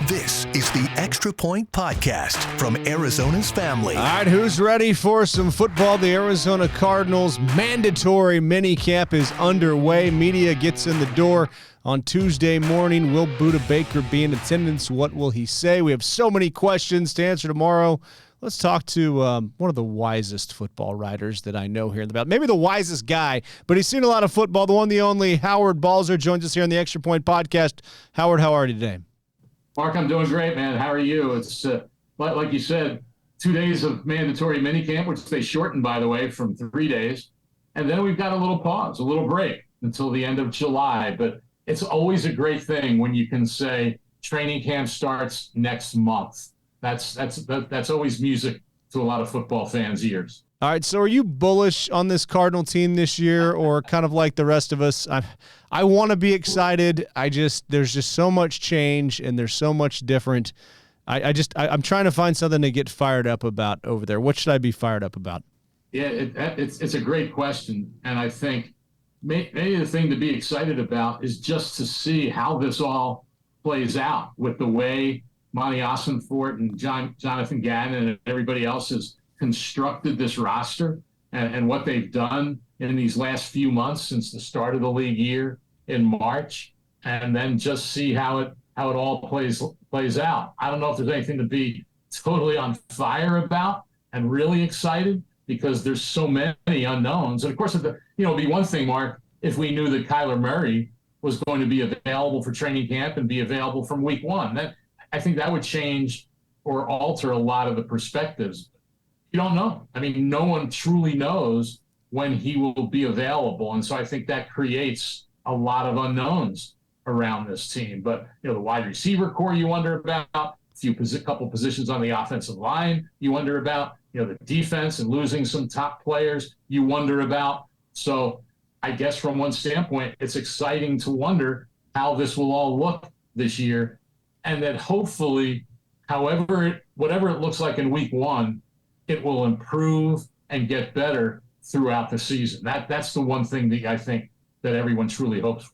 This is the Extra Point Podcast from Arizona's family. All right, who's ready for some football? The Arizona Cardinals mandatory minicamp is underway. Media gets in the door on Tuesday morning. Will Budda Baker be in attendance? What will he say? We have so many questions to answer tomorrow. Let's talk to one of the wisest football writers that I know here in the Valley. Maybe the wisest guy, but he's seen a lot of football. The one, the only, Howard Balzer joins us here on the Extra Point Podcast. Howard, how are you today? Mark, I'm doing great, man. How are you? It's like you said, 2 days of mandatory minicamp, which they shortened, by the way, from 3 days. And then we've got a little pause, a little break until the end of July. But it's always a great thing when you can say training camp starts next month. That's always music to a lot of football fans' ears. All right, so are you bullish on this Cardinal team this year, or kind of like the rest of us? I want to be excited. There's just so much change and there's so much different. I'm trying to find something to get fired up about over there. What should I be fired up about? Yeah, it's a great question, and I think maybe the thing to be excited about is just to see how this all plays out with the way Monty Ossenfort and Jonathan Gannon and everybody else has constructed this roster and what they've done in these last few months since the start of the league year in March, and then just see how it all plays out. I don't know if there's anything to be totally on fire about and really excited, because there's so many unknowns. And of course, it'd be one thing, Mark, if we knew that Kyler Murray was going to be available for training camp and be available from week one. I think that would change or alter a lot of the perspectives. You don't know. I mean, no one truly knows when he will be available. And so I think that creates a lot of unknowns around this team. But, the wide receiver core you wonder about, couple positions on the offensive line you wonder about, the defense and losing some top players you wonder about. So I guess from one standpoint, it's exciting to wonder how this will all look this year. And that hopefully, whatever it looks like in week one, it will improve and get better throughout the season. That's the one thing that I think that everyone truly hopes for.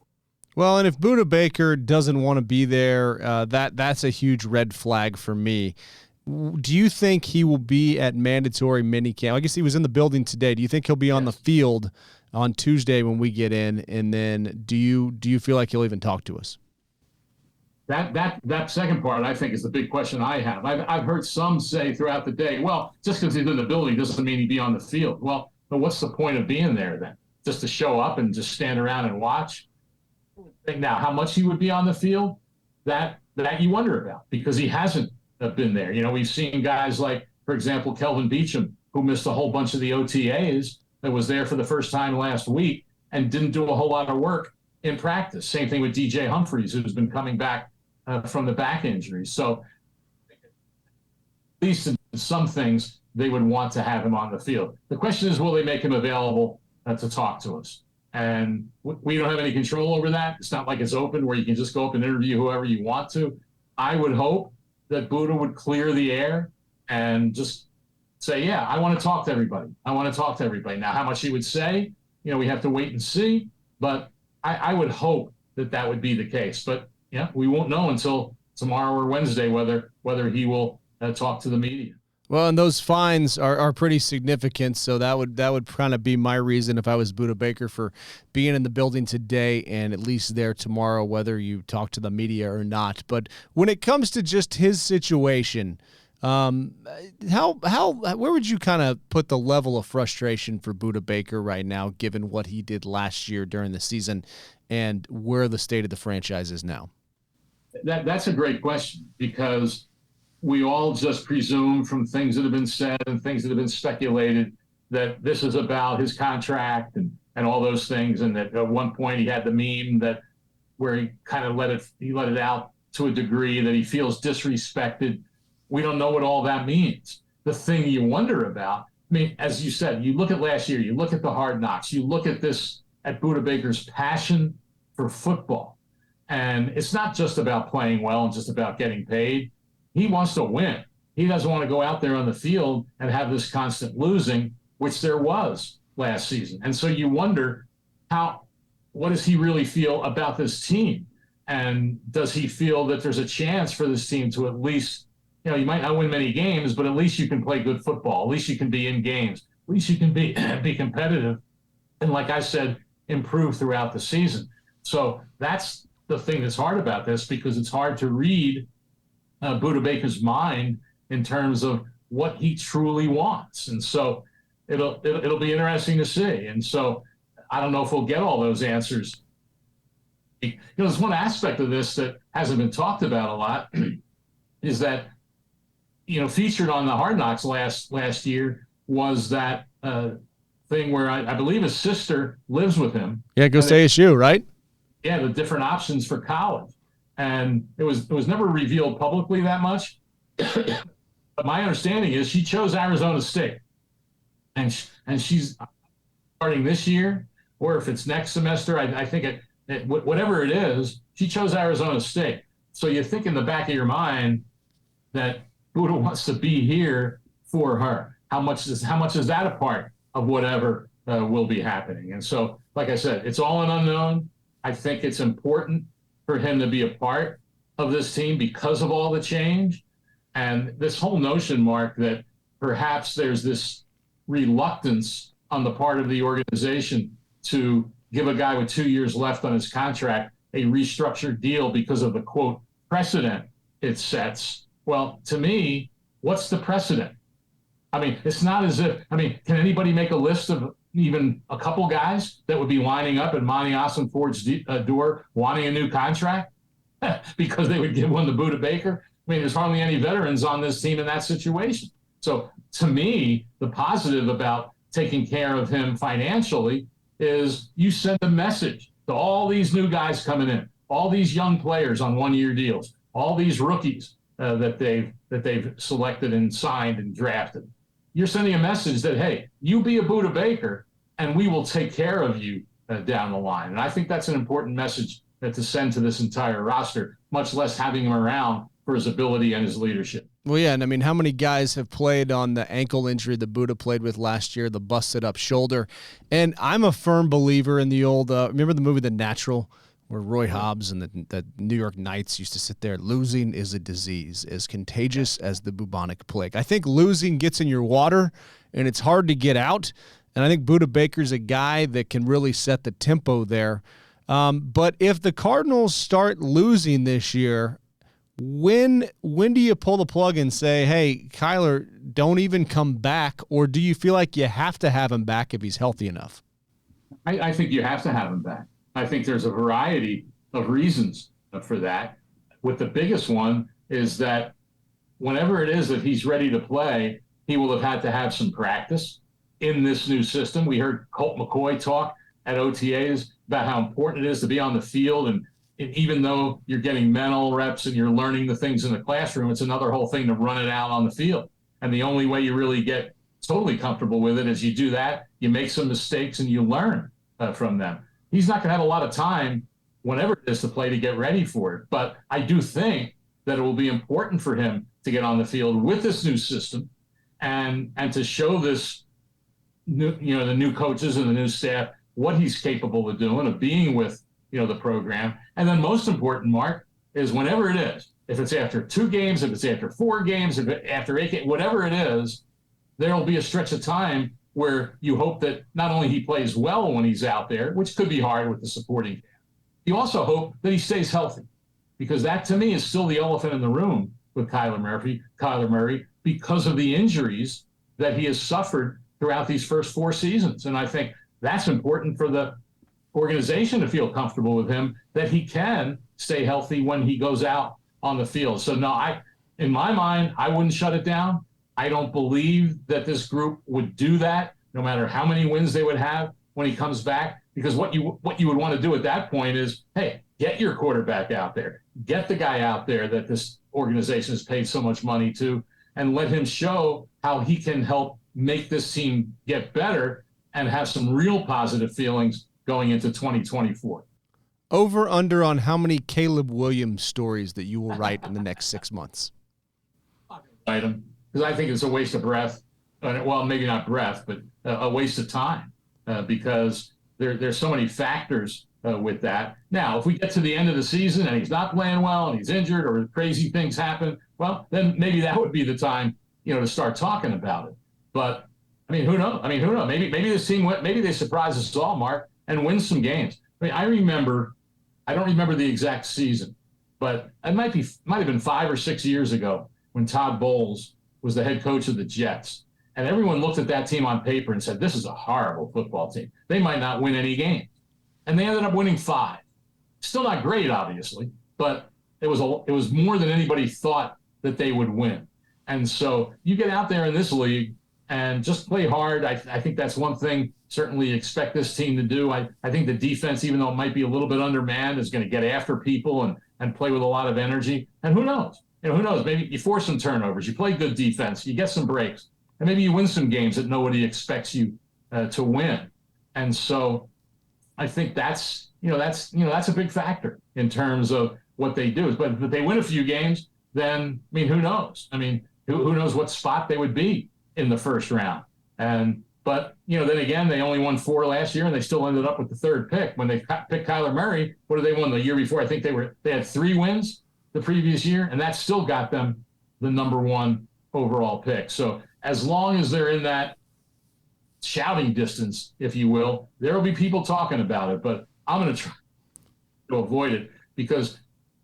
Well, and if Budda Baker doesn't want to be there, that's a huge red flag for me. Do you think he will be at mandatory minicamp? I guess he was in the building today. Do you think he'll be on the field on Tuesday when we get in? And then do you feel like he'll even talk to us? That second part, I think, is the big question I have. I've heard some say throughout the day, well, just because he's in the building doesn't mean he'd be on the field. Well, but what's the point of being there then? Just to show up and just stand around and watch? Now, how much he would be on the field, that you wonder about, because he hasn't been there. We've seen guys like, for example, Kelvin Beachum, who missed a whole bunch of the OTAs, that was there for the first time last week and didn't do a whole lot of work in practice. Same thing with DJ Humphries, who's been coming back from the back injury. So at least in some things, they would want to have him on the field. The question is, will they make him available to talk to us? And we don't have any control over that. It's not like it's open where you can just go up and interview whoever you want to. I would hope that Budda would clear the air and just say, yeah, I want to talk to everybody. Now, how much he would say, we have to wait and see. But I would hope that would be the case. But yeah, we won't know until tomorrow or Wednesday whether he will talk to the media. Well, and those fines are pretty significant, so that would kind of be my reason if I was Budda Baker for being in the building today and at least there tomorrow, whether you talk to the media or not. But when it comes to just his situation, where would you kind of put the level of frustration for Budda Baker right now, given what he did last year during the season and where the state of the franchise is now? That's a great question, because we all just presume from things that have been said and things that have been speculated that this is about his contract and all those things. And that at one point he had the meme where he kind of let it out to a degree that he feels disrespected. We don't know what all that means. The thing you wonder about, I mean, as you said, you look at last year, you look at the hard knocks, you look at Budda Baker's passion for football. And it's not just about playing well and just about getting paid. He wants to win. He doesn't want to go out there on the field and have this constant losing, which there was last season. And so you wonder what does he really feel about this team? And does he feel that there's a chance for this team to at least, you might not win many games, but at least you can play good football. At least you can be in games. At least you can be competitive. And like I said, improve throughout the season. So that's the thing that's hard about this, because it's hard to read Budda Baker's mind in terms of what he truly wants. And so it'll be interesting to see. And so I don't know if we'll get all those answers. There's one aspect of this that hasn't been talked about a lot is that, featured on the Hard Knocks last year was that thing where I believe his sister lives with him. Yeah, goes to ASU, right? Yeah, the different options for college. And it was never revealed publicly that much. But my understanding is she chose Arizona State. And she's starting this year, or if it's next semester, I think whatever it is, she chose Arizona State. So you think in the back of your mind that Budda wants to be here for her. How much is that a part of whatever will be happening? And so, like I said, it's all an unknown. I think it's important for him to be a part of this team because of all the change. And this whole notion, Mark, that perhaps there's this reluctance on the part of the organization to give a guy with 2 years left on his contract a restructured deal because of the, quote, precedent it sets. Well, to me, what's the precedent? I mean, it's not as if, can anybody make a list of even a couple guys that would be lining up at Monty Ossenford's door wanting a new contract because they would give one to Budda Baker? There's hardly any veterans on this team in that situation. So to me, the positive about taking care of him financially is you send a message to all these new guys coming in, all these young players on one-year deals, all these rookies that they've selected and signed and drafted. You're sending a message that, hey, you be a Budda Baker and we will take care of you down the line. And I think that's an important message to send to this entire roster, much less having him around for his ability and his leadership. Well, yeah, and how many guys have played on the ankle injury that Budda played with last year, the busted up shoulder? And I'm a firm believer in the old, remember the movie The Natural, where Roy Hobbs and the New York Knights used to sit there? Losing is a disease as contagious as the bubonic plague. I think losing gets in your water, and it's hard to get out. And I think Budda Baker's a guy that can really set the tempo there. But if the Cardinals start losing this year, when do you pull the plug and say, hey, Kyler, don't even come back? Or do you feel like you have to have him back if he's healthy enough? I think you have to have him back. I think there's a variety of reasons for that. With the biggest one is that whenever it is that he's ready to play, he will have had to have some practice in this new system. We heard Colt McCoy talk at OTAs about how important it is to be on the field. And even though you're getting mental reps and you're learning the things in the classroom, it's another whole thing to run it out on the field. And the only way you really get totally comfortable with it is you do that, you make some mistakes, and you learn from them. He's not going to have a lot of time whenever it is to play to get ready for it. But I do think that it will be important for him to get on the field with this new system and to show this new, the new coaches and the new staff what he's capable of doing, of being with, the program. And then most important, Mark, is whenever it is, if it's after 2 games, if it's after 4 games, if it's after 8 games, whatever it is, there will be a stretch of time where you hope that not only he plays well when he's out there, which could be hard with the supporting cast, you also hope that he stays healthy, because that to me is still the elephant in the room with Kyler Murray because of the injuries that he has suffered throughout these first 4 seasons. And I think that's important for the organization to feel comfortable with him, that he can stay healthy when he goes out on the field. So no, in my mind, I wouldn't shut it down. I don't believe that this group would do that, no matter how many wins they would have when he comes back, because what you would want to do at that point is, hey, get your quarterback out there, get the guy out there that this organization has paid so much money to, and let him show how he can help make this team get better and have some real positive feelings going into 2024. Over under on how many Caleb Williams stories that you will write in the next 6 months? Item, because I think it's a waste of breath. Well, maybe not breath, but a waste of time, because there's so many factors with that. Now, if we get to the end of the season and he's not playing well and he's injured or crazy things happen, well, then maybe that would be the time, to start talking about it. But I mean, who knows? Who knows? Maybe this team maybe they surprise us all, Mark, and win some games. I mean, I don't remember the exact season, but it might have been 5 or 6 years ago when Todd Bowles was the head coach of the Jets. And everyone looked at that team on paper and said, this is a horrible football team. They might not win any game. And they ended up winning 5. Still not great, obviously, but it was more than anybody thought that they would win. And so you get out there in this league and just play hard. I think that's one thing certainly expect this team to do. I think the defense, even though it might be a little bit undermanned, is going to get after people and play with a lot of energy. And who knows? Who knows? Maybe you force some turnovers. You play good defense. You get some breaks. And maybe you win some games that nobody expects you to win. And so I think that's a big factor in terms of what they do. But if they win a few games, then, who knows? Who knows what spot they would be in the first round. But then again, they only won 4 last year and they still ended up with the 3rd pick. When they picked Kyler Murray, what did they win the year before? I think they had 3 wins the previous year, and that still got them the number 1 overall pick. So as long as they're in that shouting distance, if you will, there will be people talking about it. But I'm going to try to avoid it because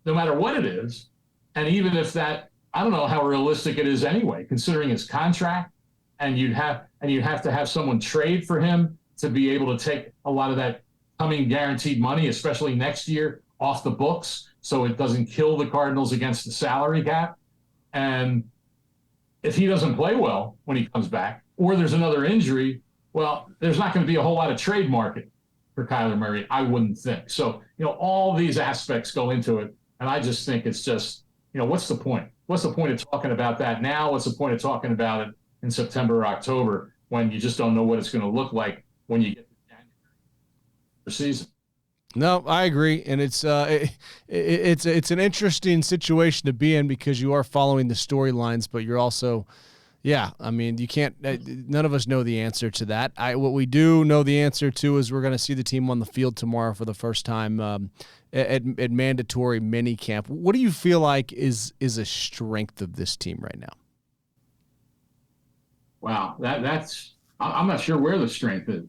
no matter what it is, and even if that, I don't know how realistic it is anyway, considering his contract, and you'd have to have someone trade for him to be able to take a lot of that coming guaranteed money, especially next year, off the books, so it doesn't kill the Cardinals against the salary cap. And if he doesn't play well when he comes back, or there's another injury, well, there's not going to be a whole lot of trade market for Kyler Murray, I wouldn't think. So, all these aspects go into it, and I just think it's just, what's the point? What's the point of talking about that now? What's the point of talking about it in September or October when you just don't know what it's going to look like when you get to January the season? No, I agree, and it's an interesting situation to be in because you are following the storylines, but you're also, you can't. None of us know the answer to that. What we do know the answer to is we're going to see the team on the field tomorrow for the first time at mandatory minicamp. What do you feel like is a strength of this team right now? Wow, that's I'm not sure where the strength is.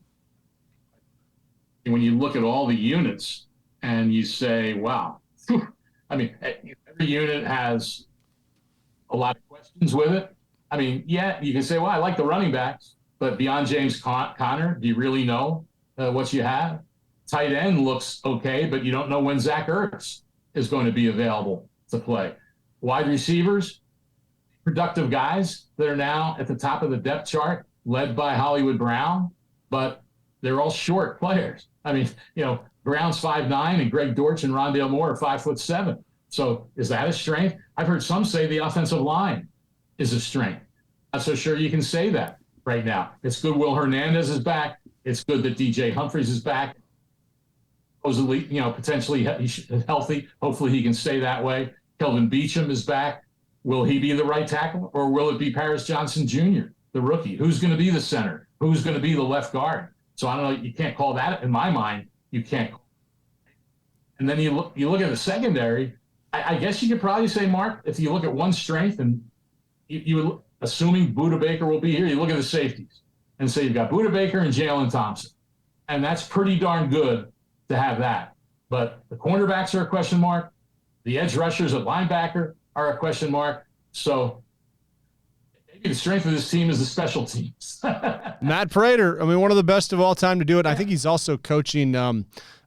When you look at all the units and you say, wow, every unit has a lot of questions with it. You can say, well, I like the running backs, but beyond James Conner, do you really know what you have? Tight end looks okay, but you don't know when Zach Ertz is going to be available to play. Wide receivers, productive guys that are now at the top of the depth chart, led by Hollywood Brown, but they're all short players. Brown's 5'9", and Greg Dortch and Rondale Moore are 5'7". So is that a strength? I've heard some say the offensive line is a strength. Not so sure you can say that right now. It's good Will Hernandez is back. It's good that DJ Humphries is back. Supposedly, potentially healthy. Hopefully he can stay that way. Kelvin Beachum is back. Will he be the right tackle, or will it be Paris Johnson Jr., the rookie? Who's going to be the center? Who's going to be the left guard? So I don't know. You can't call that, in my mind. You can't. And then you look at the secondary. I guess you could probably say, Mark, if you look at one strength, and you assuming Budda Baker will be here, you look at the safeties and say you've got Budda Baker and Jalen Thompson, and that's pretty darn good to have that. But the cornerbacks are a question mark. The edge rushers at linebacker are a question mark. So maybe the strength of this team is the special teams. Matt Prater, one of the best of all time to do it. I think he's also coaching.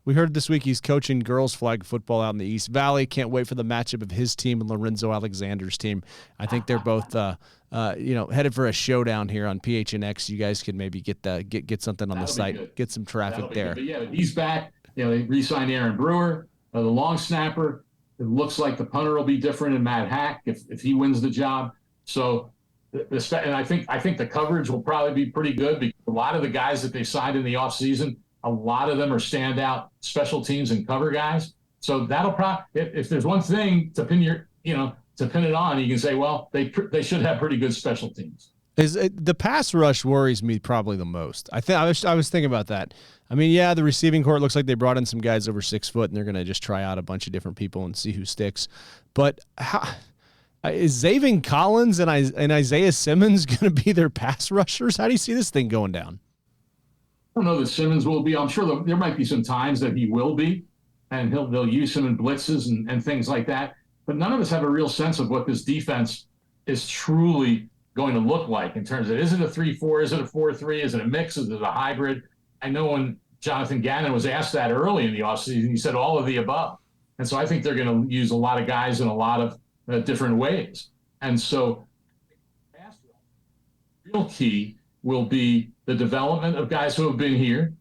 We heard this week he's coaching girls flag football out in the East Valley. Can't wait for the matchup of his team and Lorenzo Alexander's team. I think they're both, headed for a showdown here on PHNX. You guys can maybe get something on the site, get some traffic there. But yeah, he's back. They re-signed Aaron Brewer, the long snapper. It looks like the punter will be different in Matt Hack if he wins the job. So, and I think the coverage will probably be pretty good because a lot of the guys that they signed in the offseason, a lot of them are standout special teams and cover guys. So that'll probably, if there's one thing to pin it on, you can say, well, they should have pretty good special teams. The pass rush worries me probably the most. I was thinking about that. I mean, yeah, the receiving corps looks like they brought in some guys over 6 foot, and they're going to just try out a bunch of different people and see who sticks. But is Zaven Collins and Isaiah Simmons going to be their pass rushers? How do you see this thing going down? I don't know that Simmons will be. I'm sure there might be some times that he will be, and they'll use him in blitzes and things like that. But none of us have a real sense of what this defense is truly going to look like in terms of, is it a 3-4, is it a 4-3, is it a mix, is it a hybrid? I know when Jonathan Gannon was asked that early in the offseason, he said all of the above. And so I think they're going to use a lot of guys in a lot of different ways. And so the real key will be the development of guys who have been here,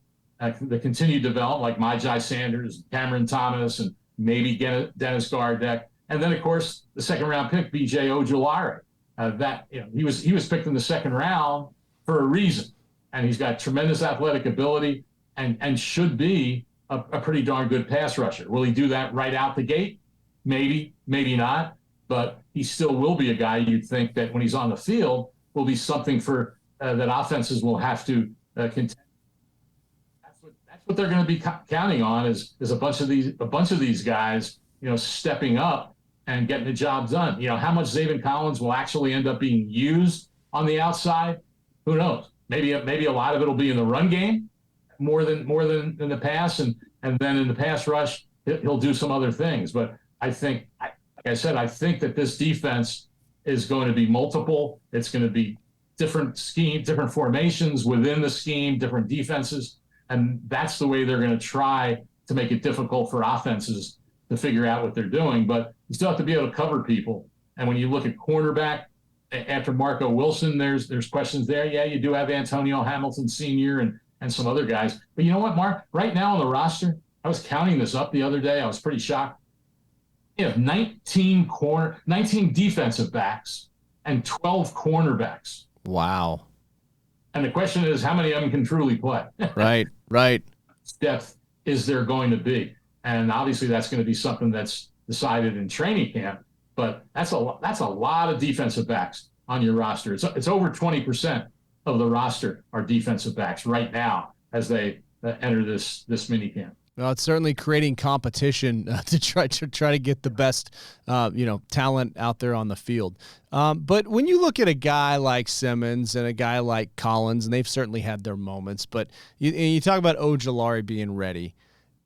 the continued development like Myjai Sanders, Cameron Thomas, and maybe Dennis Gardeck. And then, of course, the second-round pick, B.J. Ojulari. He was picked in the second round for a reason. And he's got tremendous athletic ability and should be a pretty darn good pass rusher. Will he do that right out the gate? Maybe, maybe not. But he still will be a guy you'd think that when he's on the field will be something for that offenses will have to contend. That's what they're going to be counting on is a bunch of these guys, stepping up and getting the job done. How much Zaven Collins will actually end up being used on the outside? Who knows? Maybe a lot of it will be in the run game more than in the pass, and then in the pass rush he'll do some other things. But I think, like I said, I think that this defense is going to be multiple. It's going to be different scheme, different formations within the scheme, different defenses, and that's the way they're going to try to make it difficult for offenses to figure out what they're doing. But you still have to be able to cover people. And when you look at cornerback, after Marco Wilson, there's questions there. Yeah, you do have Antonio Hamilton Sr. and some other guys. But you know what, Mark? Right now on the roster, I was counting this up the other day. I was pretty shocked. You have 19 defensive backs and 12 cornerbacks. Wow. And the question is, how many of them can truly play? Right. Depth is there going to be? And obviously that's going to be something that's decided in training camp. But that's a lot of defensive backs on your roster. It's over 20% of the roster are defensive backs right now as they enter this minicamp. Well, it's certainly creating competition to try to get the best, talent out there on the field. But when you look at a guy like Simmons and a guy like Collins, and they've certainly had their moments, but you talk about Ojulari being ready.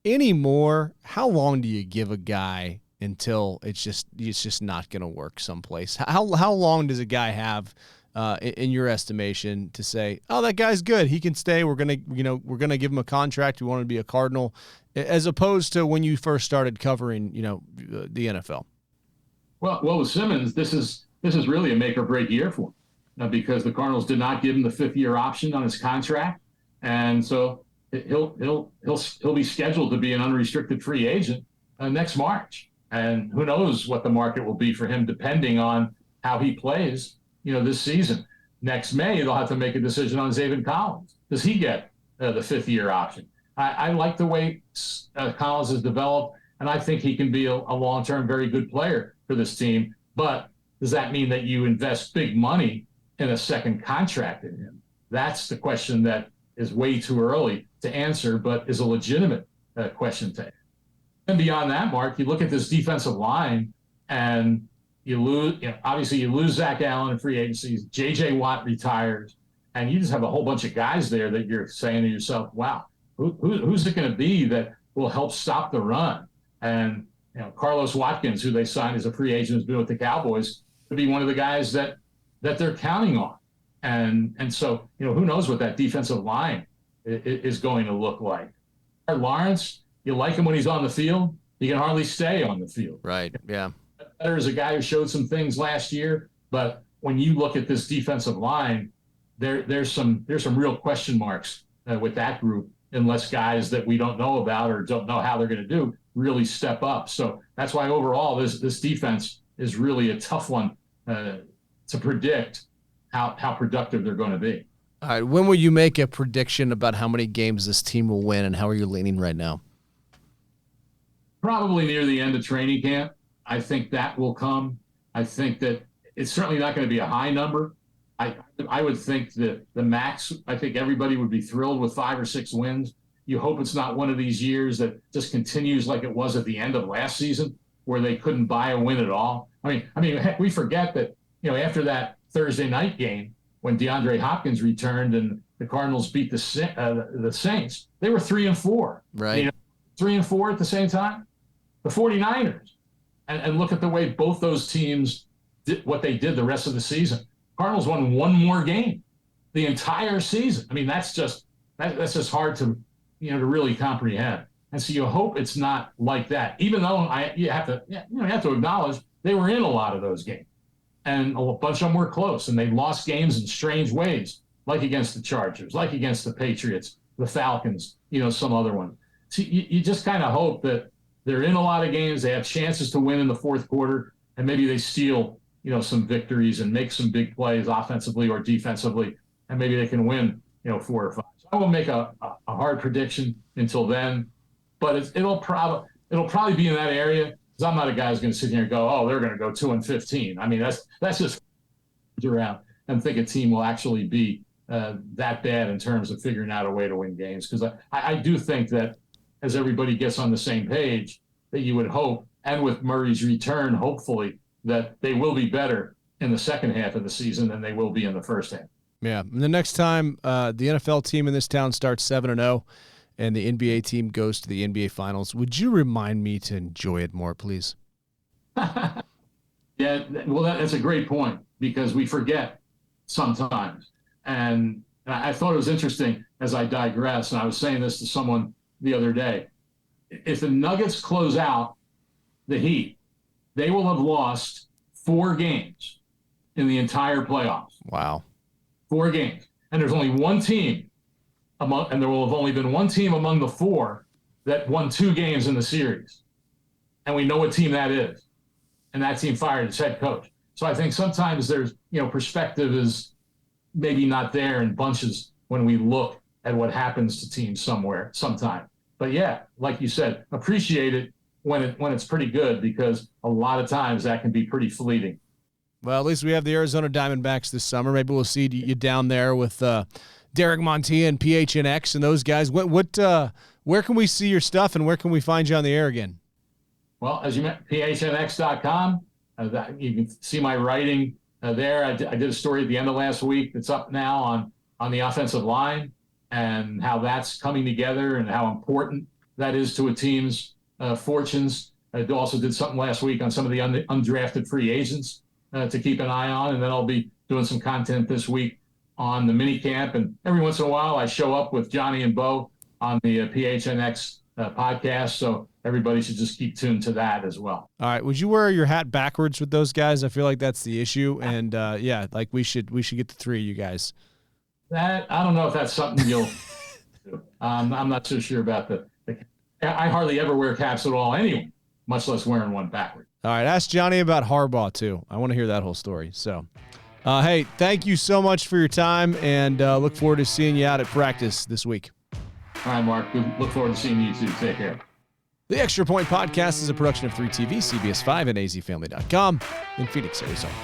Anymore, how long do you give a guy until it's just not going to work someplace? How long does a guy have, in your estimation, to say, oh, that guy's good, he can stay, we're gonna give him a contract, we want to be a Cardinal, as opposed to when you first started covering, the NFL? Well, with Simmons, this is really a make or break year for him because the Cardinals did not give him the 5th-year option on his contract, and so he'll be scheduled to be an unrestricted free agent next March. And who knows what the market will be for him, depending on how he plays, this season. Next May, they'll have to make a decision on Zaven Collins. Does he get the 5th-year option? I like the way Collins has developed, and I think he can be a long-term very good player for this team. But does that mean that you invest big money in a second contract in him? That's the question that is way too early to answer, but is a legitimate question to ask. And beyond that, Mark, you look at this defensive line, and you lose. Obviously, you lose Zach Allen in free agency. J.J. Watt retires, and you just have a whole bunch of guys there that you're saying to yourself, "Wow, who's it going to be that will help stop the run?" And Carlos Watkins, who they signed as a free agent, has been with the Cowboys, could be one of the guys that they're counting on. And so who knows what that defensive line is going to look like. Lawrence, you like him when he's on the field. He can hardly stay on the field. Right, yeah. Better is a guy who showed some things last year, but when you look at this defensive line, there's some real question marks with that group, unless guys that we don't know about or don't know how they're going to do really step up. So that's why overall this defense is really a tough one to predict how productive they're going to be. All right, when will you make a prediction about how many games this team will win, and how are you leaning right now? Probably near the end of training camp. I think that will come. I think that it's certainly not going to be a high number, I would think that the max, I think everybody would be thrilled with 5 or 6 wins. You hope it's not one of these years that just continues like it was at the end of last season, where they couldn't buy a win at all. I mean, heck, we forget that, after that Thursday night game when DeAndre Hopkins returned and the Cardinals beat the Saints, they were 3-4. Right. 3-4 at the same time. The 49ers. And look at the way both those teams did what they did the rest of the season. Cardinals won one more game the entire season. I mean, that's just hard to really comprehend. And so you hope it's not like that. Even though you have to acknowledge they were in a lot of those games, and a bunch of them were close, and they lost games in strange ways, like against the Chargers, like against the Patriots, the Falcons, some other one. So you just kind of hope that they're in a lot of games, they have chances to win in the fourth quarter, and maybe they steal some victories and make some big plays offensively or defensively, and maybe they can win 4 or 5. So I won't make a hard prediction until then, but it'll probably be in that area, because I'm not a guy who's going to sit here and go, oh, they're going to go 2-15. I mean, that's just around and think a team will actually be that bad in terms of figuring out a way to win games, because I do think that as everybody gets on the same page, that you would hope, and with Murray's return, hopefully, that they will be better in the second half of the season than they will be in the first half. Yeah. And the next time the NFL team in this town starts 7-0 and the NBA team goes to the NBA Finals, would you remind me to enjoy it more, please? Yeah, well, that's a great point, because we forget sometimes. And I thought it was interesting as I digress, and I was saying this to someone the other day. If the Nuggets close out the Heat, they will have lost 4 games in the entire playoffs. Wow. 4 games. And there's only one team and there will have only been one team among the 4 that won 2 games in the series. And we know what team that is. And that team fired its head coach. So I think sometimes there's, perspective is maybe not there in bunches when we look at what happens to teams sometime. But yeah, like you said, appreciate it when it's pretty good, because a lot of times that can be pretty fleeting. Well, at least we have the Arizona Diamondbacks this summer. Maybe we'll see you down there with Derek Montilla and PHNX and those guys. Where can we see your stuff, and where can we find you on the air again? Well, as you met, phnx.com. You can see my writing there. I did a story at the end of last week that's up now on the offensive line and how that's coming together and how important that is to a team's fortunes. I also did something last week on some of the undrafted free agents to keep an eye on, and then I'll be doing some content this week on the minicamp. And every once in a while, I show up with Johnny and Bo on the PHNX podcast, so everybody should just keep tuned to that as well. All right. Would you wear your hat backwards with those guys? I feel like that's the issue, and we should get the 3 of you guys. That I don't know if that's something you'll do. I'm not so sure about I hardly ever wear caps at all anyway, much less wearing one backward. All right, ask Johnny about Harbaugh too. I want to hear that whole story. So, hey, thank you so much for your time, and look forward to seeing you out at practice this week. All right, Mark. Look forward to seeing you too. Take care. The Extra Point Podcast is a production of 3TV, CBS5, and azfamily.com in Phoenix, Arizona.